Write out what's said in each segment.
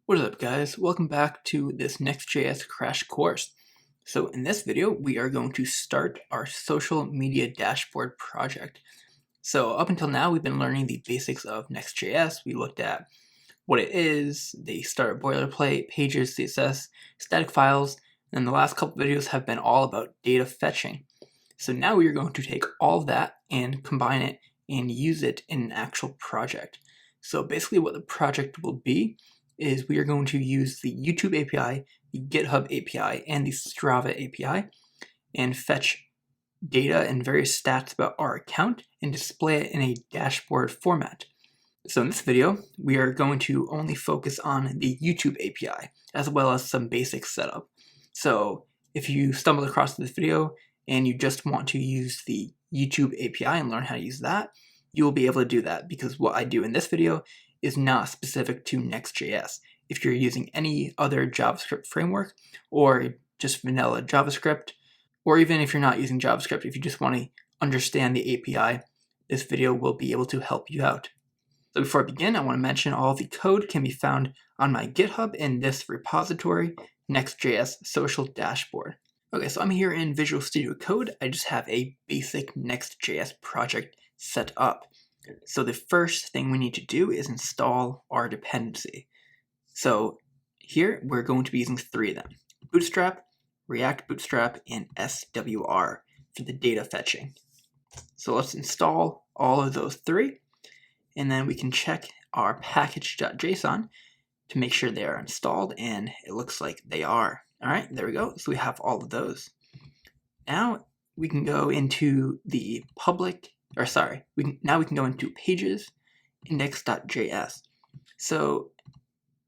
What is up, guys? Welcome back to this NextJS crash course. So in this video, we are going to start our social media dashboard project. So up until now, we've been learning the basics of NextJS. We looked at what it is, the start boilerplate, pages, CSS, static files, and the last couple videos have been all about data fetching. So now we are going to take all of that and combine it and use it in an actual project. So basically what the project will be is we are going to use the YouTube API, the GitHub API, and the Strava API and fetch data and various stats about our account and display it in a dashboard format. So in this video, we are going to only focus on the YouTube API as well as some basic setup. So if you stumbled across this video and you just want to use the YouTube API and learn how to use that, you will be able to do that because what I do in this video is not specific to Next.js. If you're using any other JavaScript framework or just vanilla JavaScript, or even if you're not using JavaScript, if you just want to understand the API, this video will be able to help you out. So before I begin, I want to mention all of the code can be found on my GitHub in this repository, Next.js Social Dashboard. Okay, so I'm here in Visual Studio Code. I just have a basic Next.js project set up. So the first thing we need to do is install our dependency. So here we're going to be using three of them: Bootstrap, React Bootstrap, and SWR for the data fetching. So let's install all of those three, and then we can check our package.json to make sure they are installed, and it looks like they are. All right, there we go. So we have all of those. Now we can go into the now we can go into pages, index.js. So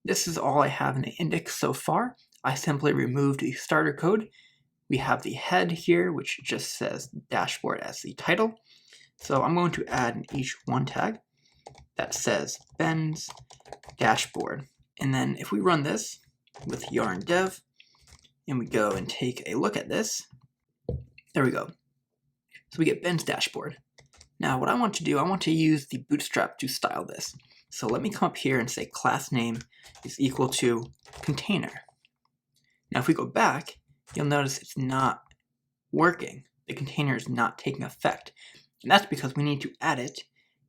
this is all I have in the index so far. I simply removed the starter code. We have the head here, which just says dashboard as the title. So I'm going to add an h1 tag that says benc dashboard. And then if we run this with yarn dev and we go and take a look at this, there we go. So we get benc dashboard. Now what I want to do, I want to use the Bootstrap to style this. So let me come up here and say class name is equal to container. Now if we go back, you'll notice it's not working. The container is not taking effect. And that's because we need to add it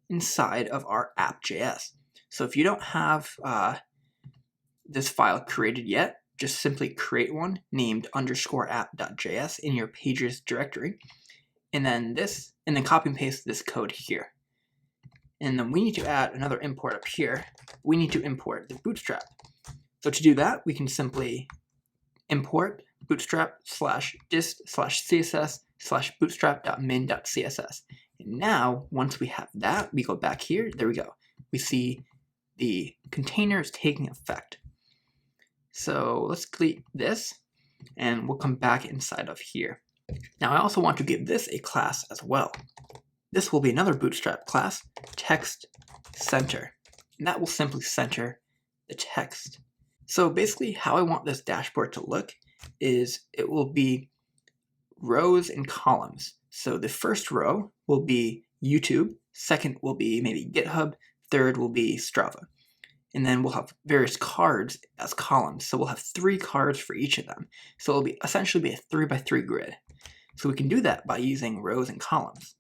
inside of our app.js. So if you don't have this file created yet, just simply create one named _app.js in your pages directory. And then copy and paste this code here. And then we need to add another import up here. We need to import the Bootstrap. So to do that, we can simply import bootstrap/dist/css/bootstrap.min.css. And now, once we have that, we go back here. There we go. We see the container is taking effect. So let's delete this, and we'll come back inside of here. Now I also want to give this a class as well. This will be another Bootstrap class, text center, and that will simply center the text. So basically how I want this dashboard to look is it will be rows and columns. So the first row will be YouTube, second will be maybe GitHub, third will be Strava. And then we'll have various cards as columns. So we'll have 3 cards for each of them. So it'll essentially be a 3x3 grid. So we can do that by using rows and columns.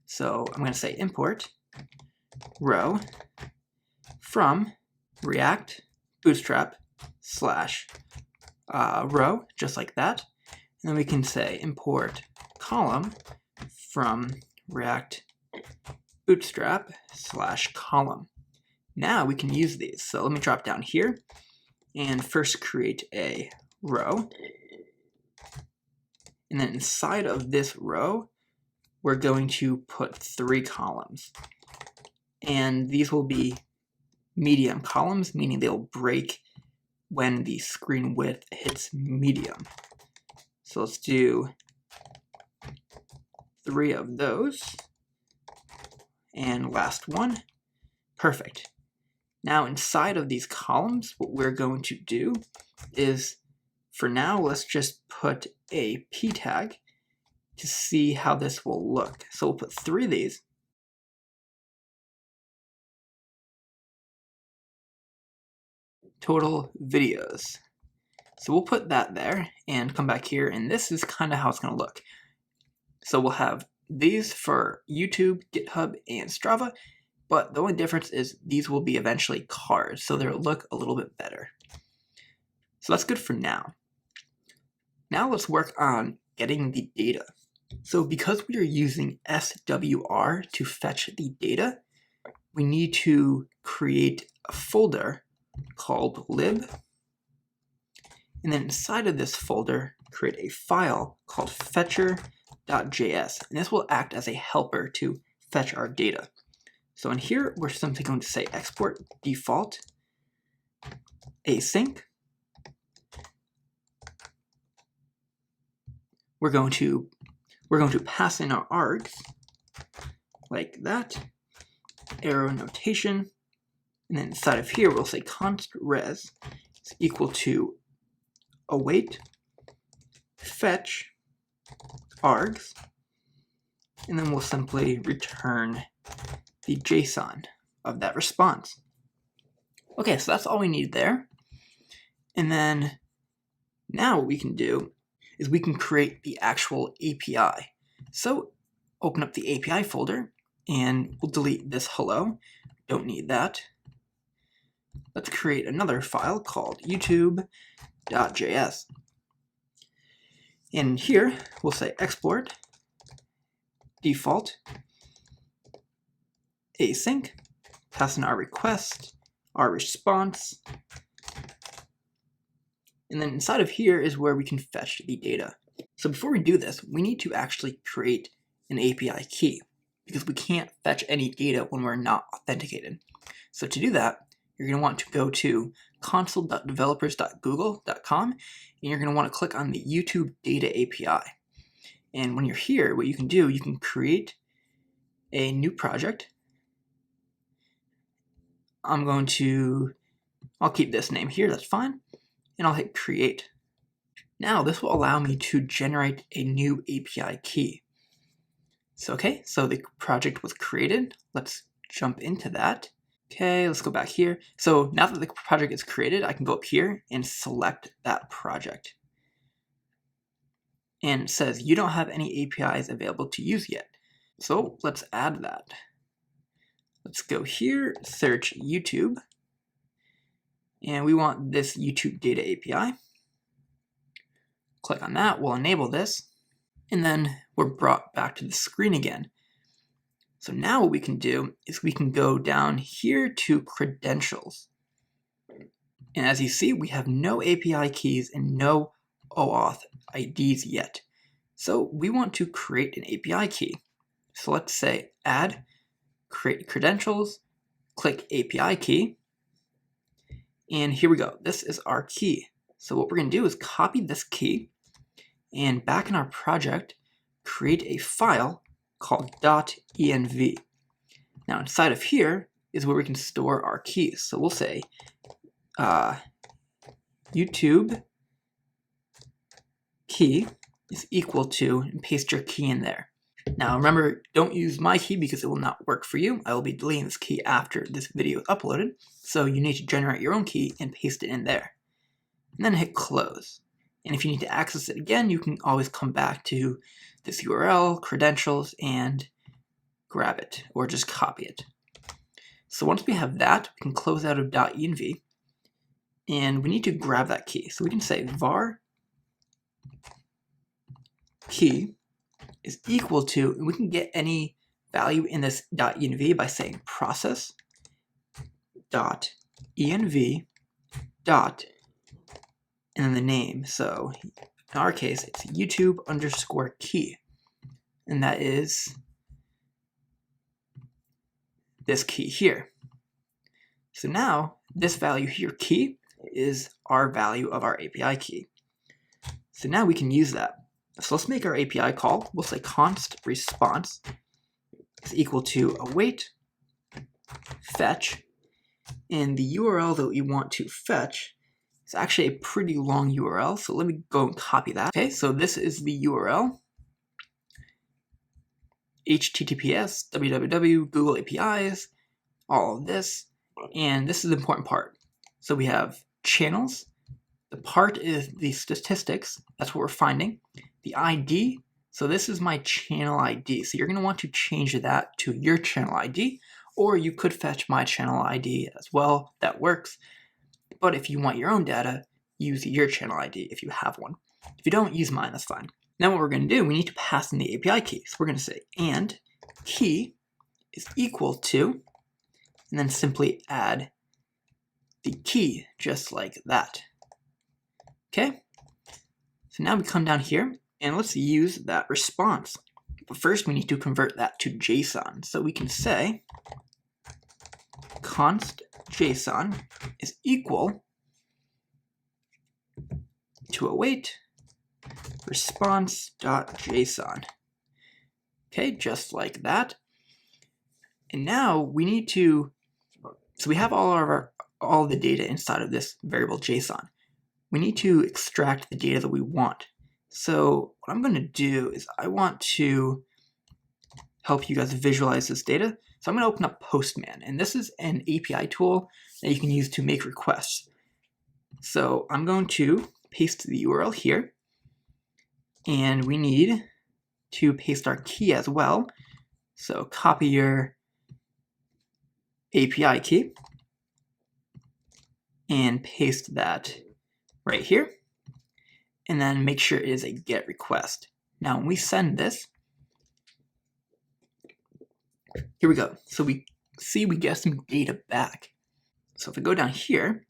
So I'm going to say import row from React Bootstrap /row, just like that. And then we can say import column from React Bootstrap /column. Now we can use these. So let me drop down here and first create a row. And then inside of this row, we're going to put 3 columns. And these will be medium columns, meaning they'll break when the screen width hits medium. So let's do 3 of those. And last one. Perfect. Now inside of these columns, what we're going to do is, for now, let's just put a p tag to see how this will look. So we'll put 3 of these. total videos. So we'll put that there and come back here, and this is kind of how it's going to look. So we'll have these for YouTube, GitHub, and Strava, but the only difference is these will be eventually cars, so they'll look a little bit better. So that's good for now. Now let's work on getting the data. So because we are using SWR to fetch the data, we need to create a folder called lib, and then inside of this folder, create a file called fetcher.js, and this will act as a helper to fetch our data. So in here, we're simply going to say export default async. We're going to pass in our args like that, arrow notation, and then inside of here, we'll say const res is equal to await fetch args, and then we'll simply return the JSON of that response. Okay, so that's all we need there. And then now what we can do is we can create the actual API. So open up the API folder, and we'll delete this hello. Don't need that. Let's create another file called youtube.js. And here, we'll say export default async, pass in our request, our response, and then inside of here is where we can fetch the data. So before we do this, we need to actually create an API key, because we can't fetch any data when we're not authenticated. So to do that, you're going to want to go to console.developers.google.com, and you're going to want to click on the YouTube Data API. And when you're here, what you can do, you can create a new project. I'll keep this name here, that's fine, and I'll hit create. Now this will allow me to generate a new API key. So the project was created. Let's jump into that. Okay, let's go back here. So now that the project is created, I can go up here and select that project. And it says you don't have any APIs available to use yet. So let's add that. Let's go here, search YouTube, and we want this YouTube Data API. Click on that, we'll enable this, and then we're brought back to the screen again. So now what we can do is we can go down here to credentials. And as you see, we have no API keys and no OAuth IDs yet. So we want to create an API key. So let's say add, create credentials, click API key, and here we go. This is our key. So what we're going to do is copy this key, and back in our project, create a file called .env. Now inside of here is where we can store our keys. So we'll say YouTube key is equal to, and paste your key in there. Now remember, don't use my key because it will not work for you. I will be deleting this key after this video is uploaded, so you need to generate your own key and paste it in there. And then hit close. And if you need to access it again, you can always come back to this URL, credentials, and grab it, or just copy it. So once we have that, we can close out of .env, and we need to grab that key. So we can say var key is equal to, and we can get any value in this .env by saying process .env dot, and then the name. So in our case, it's YouTube_key, and that is this key here. So now this value here, key, is our value of our API key. So now we can use that. So let's make our API call. We'll say const response is equal to await fetch, and the URL that we want to fetch is actually a pretty long URL, so let me go and copy that. Okay, so this is the URL, https www Google APIs, all of this, and this is the important part. So we have channels. The part is the statistics. That's what we're finding. The ID. So this is my channel ID. So you're going to want to change that to your channel ID, or you could fetch my channel ID as well. That works. But if you want your own data, use your channel ID if you have one. If you don't, use mine, that's fine. Now what we're going to do, we need to pass in the API key. So we're going to say and key is equal to, and then simply add the key just like that. Okay, so now we come down here and let's use that response. But first we need to convert that to JSON. So we can say const JSON is equal to await response.json. Okay, just like that. And now we need to, so we have all the data inside of this variable JSON. We need to extract the data that we want. So what I'm going to do is I want to help you guys visualize this data. So I'm going to open up Postman, and this is an API tool that you can use to make requests. So I'm going to paste the URL here, and we need to paste our key as well. So copy your API key and paste that right here, and then make sure it is a GET request. Now when we send this, here we go. So we see we get some data back. So if I go down here,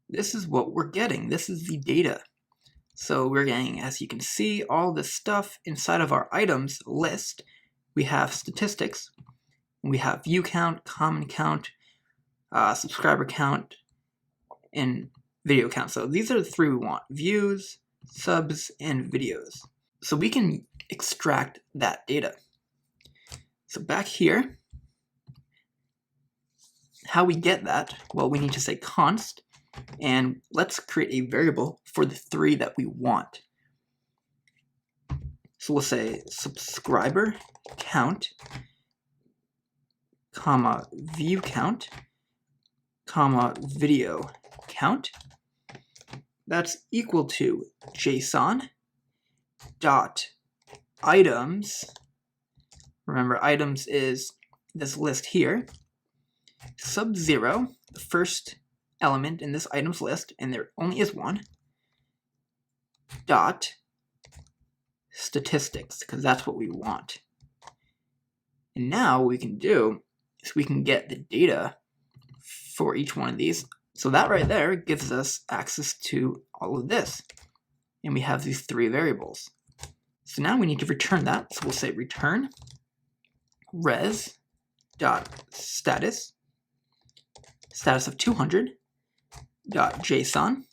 this is what we're getting. This is the data. So we're getting, as you can see, all this stuff inside of our items list. We have statistics, we have view count, comment count, subscriber count, and video count. So these are the three we want: views, subs, and videos. So we can extract that data. So back here, how we get that? Well, we need to say const, and let's create a variable for the three that we want. So we'll say subscriber count, comma view count, comma video count. That's equal to JSON dot items. Remember, items is this list here. Sub 0, the first element in this items list, and there only is one, dot statistics, because that's what we want. And now what we can do is we can get the data for each one of these. So that right there gives us access to all of this. And we have these three variables. So now we need to return that. So we'll say return res dot status of 200 dot JSON,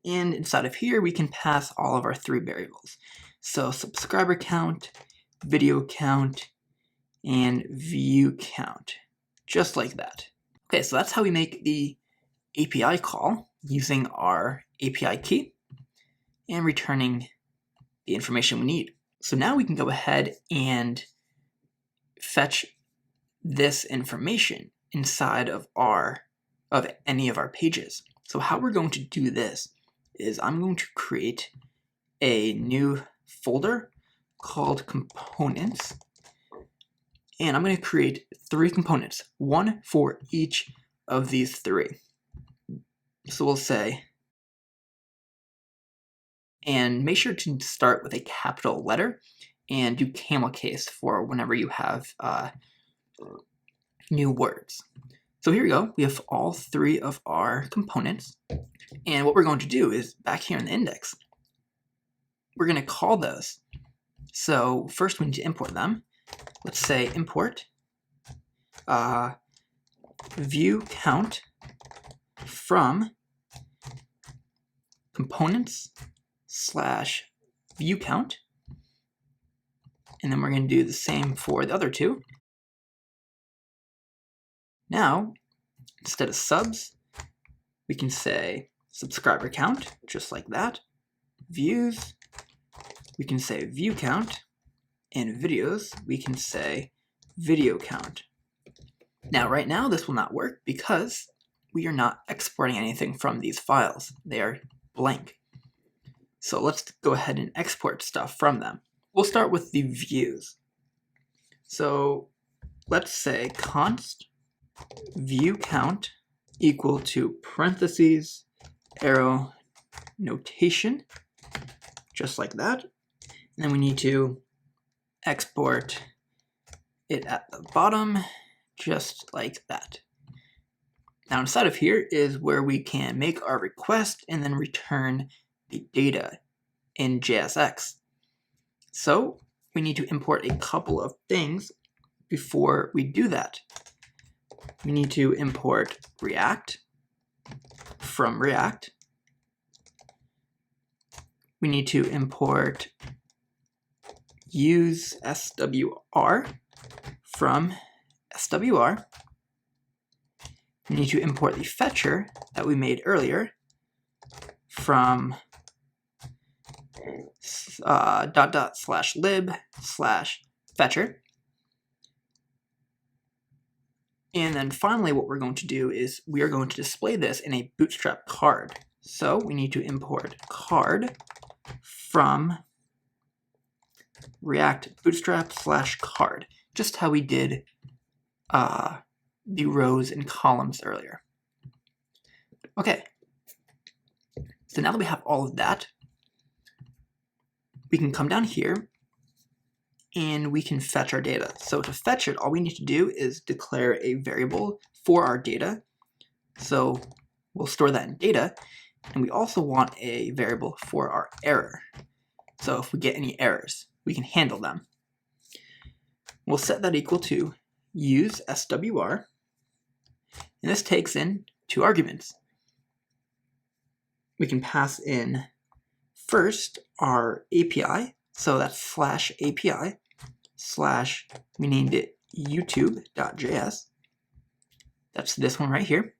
and inside of here we can pass all of our three variables. So subscriber count, video count, and view count, just like that. Okay, so that's how we make the API call using our API key and returning the information we need. So now we can go ahead and fetch this information inside of any of our pages. So how we're going to do this is I'm going to create a new folder called components, and I'm going to create 3 components, one for each of these 3. So we'll say, and make sure to start with a capital letter and do camel case for whenever you have new words. So here we go. We have all 3 of our components. And what we're going to do is back here in the index, we're going to call those. So first we need to import them. Let's say import view count from components / view count. And then we're going to do the same for the other 2. Now, instead of subs, we can say subscriber count, just like that. Views, we can say view count. And videos, we can say video count. Now, right now, this will not work because we are not exporting anything from these files. They are blank. So let's go ahead and export stuff from them. We'll start with the views. So let's say const view count equal to parentheses, arrow notation, just like that. And then we need to export it at the bottom, just like that. Now inside of here is where we can make our request and then return the data in JSX. So we need to import a couple of things before we do that. We need to import React from React. We need to import use SWR from SWR. We need to import the fetcher that we made earlier from /lib/fetcher. And then finally what we're going to do is we are going to display this in a Bootstrap card. So we need to import card from React Bootstrap /card, just how we did the rows and columns earlier. Okay, so now that we have all of that, we can come down here and we can fetch our data. So to fetch it, all we need to do is declare a variable for our data. So we'll store that in data, and we also want a variable for our error. So if we get any errors, we can handle them. We'll set that equal to use SWR, and this takes in 2 arguments. We can pass in first our API, so that's /API/ we named it youtube.js. That's this one right here,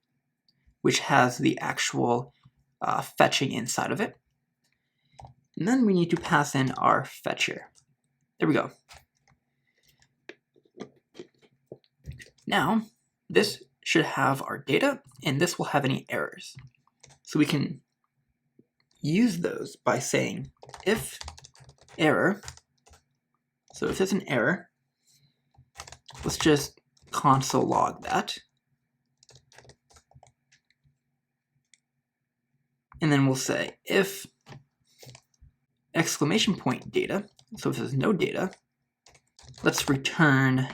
which has the actual fetching inside of it. And then we need to pass in our fetcher. There we go. Now, this should have our data, and this will have any errors. So we can use those by saying if error. So if there's an error, let's just console log that. And then we'll say if exclamation point data. So if there's no data, let's return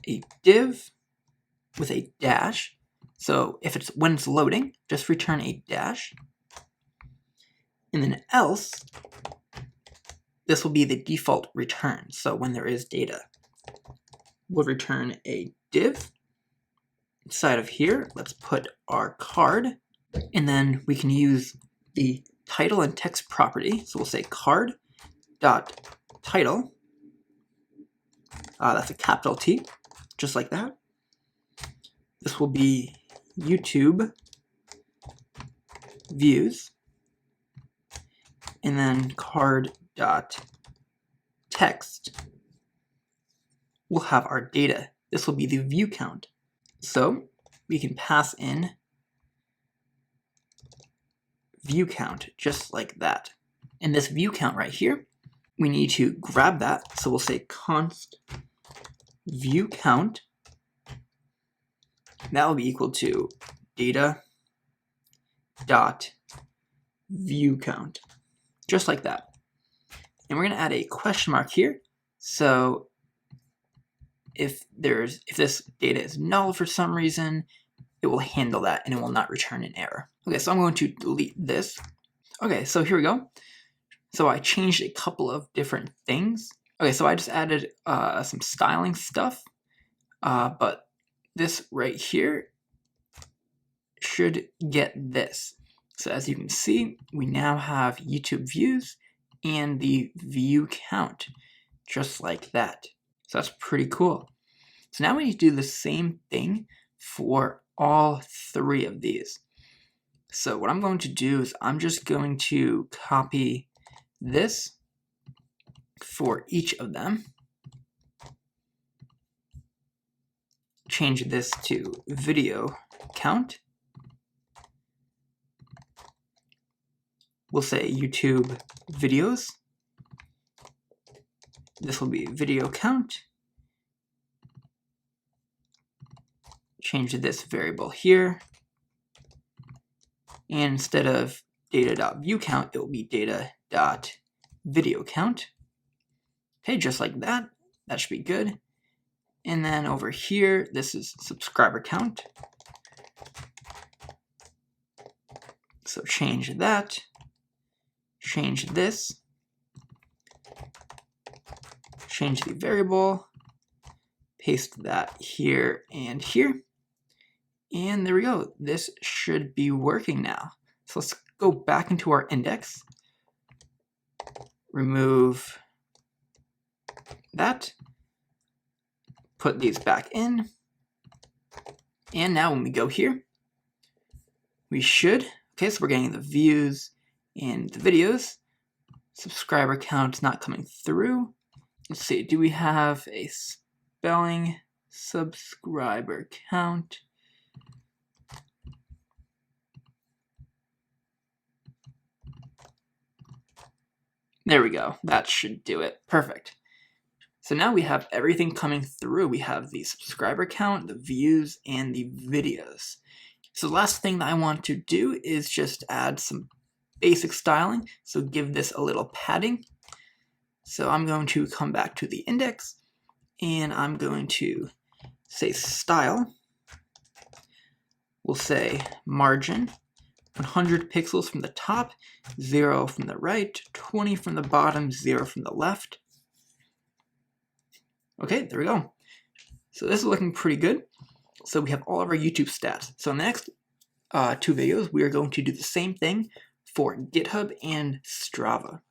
a div with a dash. So if it's when it's loading, just return a dash. And then else, this will be the default return. So when there is data, we'll return a div. Inside of here, let's put our card, and then we can use the title and text property. So we'll say card.title. That's a capital T, just like that. This will be YouTube views, and then card.text will have our data. This will be the view count. So we can pass in view count just like that. And this view count right here, we need to grab that. So we'll say const view count. That will be equal to data dot view count, just like that. And we're going to add a question mark here. So if this data is null for some reason, it will handle that and it will not return an error. Okay, so I'm going to delete this. Okay, so here we go. So I changed a couple of different things. Okay, so I just added some styling stuff, but this right here should get this. So as you can see, we now have YouTube views and the view count, just like that. So that's pretty cool. So now we need to do the same thing for all 3 of these. So what I'm going to do is I'm just going to copy this for each of them, change this to video count. We'll say YouTube videos. This will be video count. Change this variable here. And instead of data.viewCount, it will be data.videoCount. Okay, just like that. That should be good. And then over here, this is subscriber count. So change that. Change this. Change the variable. Paste that here and here. And there we go. This should be working now. So let's go back into our index. Remove that. Put these back in. And now when we go here, we should, okay, so we're getting the views and the videos. Subscriber count is not coming through. Let's see, do we have a spelling subscriber count? There we go. That should do it. Perfect. So now we have everything coming through. We have the subscriber count, the views, and the videos. So the last thing that I want to do is just add some basic styling. So give this a little padding. So I'm going to come back to the index, and I'm going to say style. We'll say margin. 100 pixels from the top, 0 from the right, 20 from the bottom, 0 from the left. Okay, there we go. So this is looking pretty good. So we have all of our YouTube stats. So in the next 2 videos, we are going to do the same thing for GitHub and Strava.